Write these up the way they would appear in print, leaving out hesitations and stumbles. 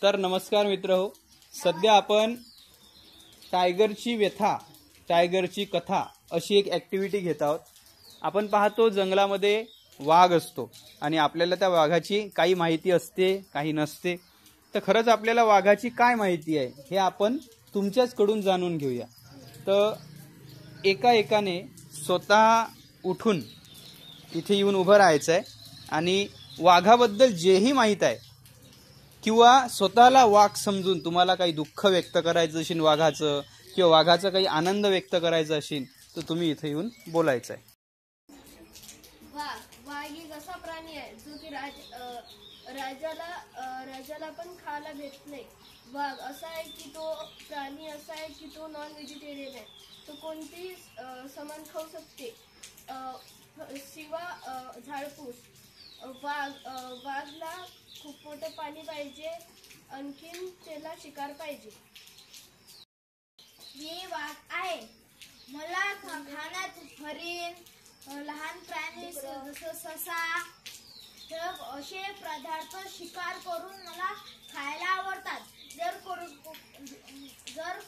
तर नमस्कार मित्रहो, सध्या आपण टायगरची व्यथा, टायगरची कथा अशी एक ॲक्टिव्हिटी घेत आहोत। आपण पाहतो जंगलामध्ये वाघ असतो आणि आपल्याला त्या वाघाची काही माहिती असते, काही नसते। तर खरंच आपल्याला वाघाची काय माहिती आहे हे आपण तुमच्याचकडून जाणून घेऊया। तर एकाने स्वतः उठून इथे येऊन उभं राहायचं आहे आणि वाघाबद्दल जेही माहिती आहे किंवा स्वतःला वाघ समजून तुम्हाला काही दुःख व्यक्त करायचं असेल वाघाचं किंवा वाघाचा काही आनंद व्यक्त करायचा असेल तर तुम्ही इथे येऊन बोलायचं आहे। वाघ एक असा प्राणी आहे जो की राजाला पण खायला भेटत नाही। वाघ असा आहे की तो प्राणी असा आहे की तो नॉन व्हेजिटेरियन आहे। तो कोणतेही सामान खाऊ शकते, शिवा झाडपूस। वाघला खूप मोठं पाणी पाहिजे, आणखीन त्याला शिकार पाहिजे। मी वाघ आहे, मला खाण्यात हरिण, लहान प्राणी जसं ससा असे पदार्थ शिकार करून मला खायला आवडतात। जर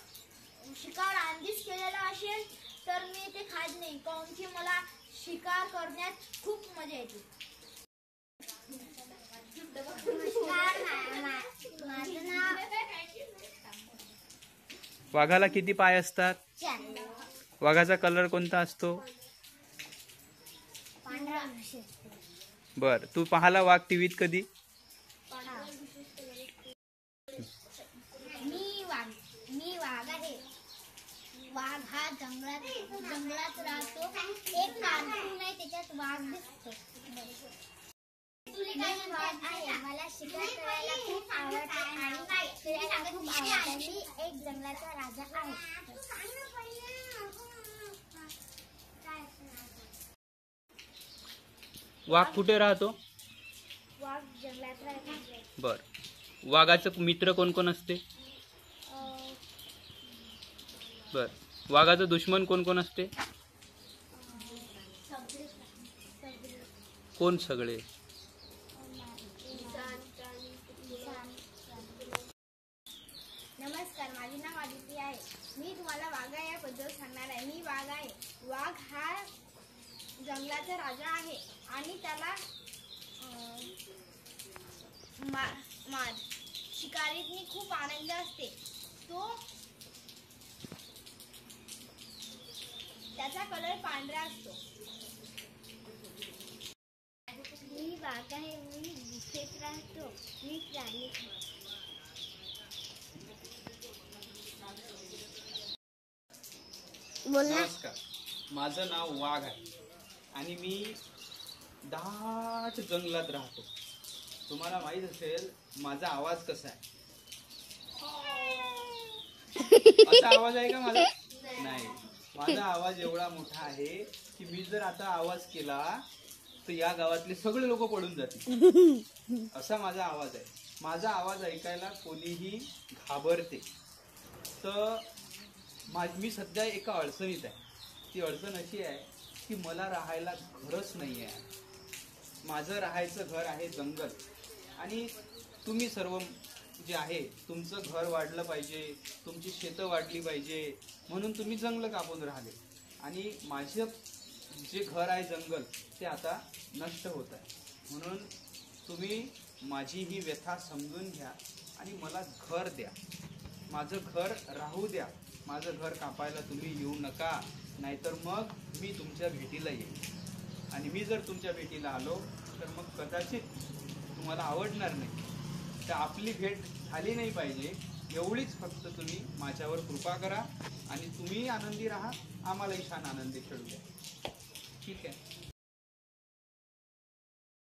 शिकार आधीच केलेला असेल तर मी ते खात नाही, कारण की मला शिकार करण्यात खूप मजा येते। माझं नाव वाघाला किती पाय असतात? 4। वाघाचा कलर कोणता असतो? पांढरा। बर, तू पाहाला वाघ टीव्हीत कधी? मी वाघ आहे। वाघ हा जंगलात राहतो। एक कार्टून आहे त्याच्यात वाघ दिसतो। मी वाघ आहे, मला शिकार करायला खूप आवडते आणि फिरायला खूप आवडते। मी एक जंगलाचा राजा आहे। वाघ कुठे राहतो? वाघ जंगलात राहतो। बर, वाघाचं मित्र कोण कोण असते? बर, वाघाचं दुश्मन कोण कोण असते? कोण सगळे? नमस्कार, माझे नाव आदिती आहे। मी तुम्हाला वाघ याबद्दल सांगणार आहे। मी वाघ आहे। वाघ हा जंगलाचा राजा आहे आणि त्याला शिकारीतनी खूप आनंद असते। त्याचा कलर पांढरा असतो। मी वाघ आहे, मी गुफेत राहतो। मी प्राणी नमस्कार, माझं नाव वाघ आहे आणि मी दाट जंगलात राहतो। तुम्हाला माहित असेल माझा आवाज कसा आहे? असा आवाज आहे का माझा? नाही, माझा आवाज एवढा मोठा आहे की मी जर आता आवाज केला तर या गावातले सगळे लोक पडून जातील, असा माझा आवाज आहे। माझा आवाज ऐकायला कोणीही घाबरते। तर मी सध्या एका अडचणीत आहे। ती अडचण अशी आहे की मला राहायला घरच नाही आहे। माझं राहायचं घर आहे जंगल आणि तुम्ही सर्व जे आहे तुमचं घर वाढलं पाहिजे, तुमची शेतं वाढली पाहिजे म्हणून तुम्ही जंगल कापून राहिले आणि माझं जे घर आहे जंगल ते आता नष्ट होत आहे। म्हणून तुम्ही माझी ही व्यथा समजून घ्या आणि मला घर द्या, माझं घर राहू द्या। माझं घर कापायला तुम्ही येऊ नका, नाहीतर मग मी तुमच्या भेटीला येईन आणि मी जर तुमच्या भेटीला आलो तर मग कदाचित तुम्हाला आवडणार नाही। तर आपली भेट झाली नाही पाहिजे एवढीच फक्त तुम्ही माझ्यावर कृपा करा आणि तुम्ही आनंदी राहा, आम्हालाही छान आनंदी खेळू द्या। ठीक आहे?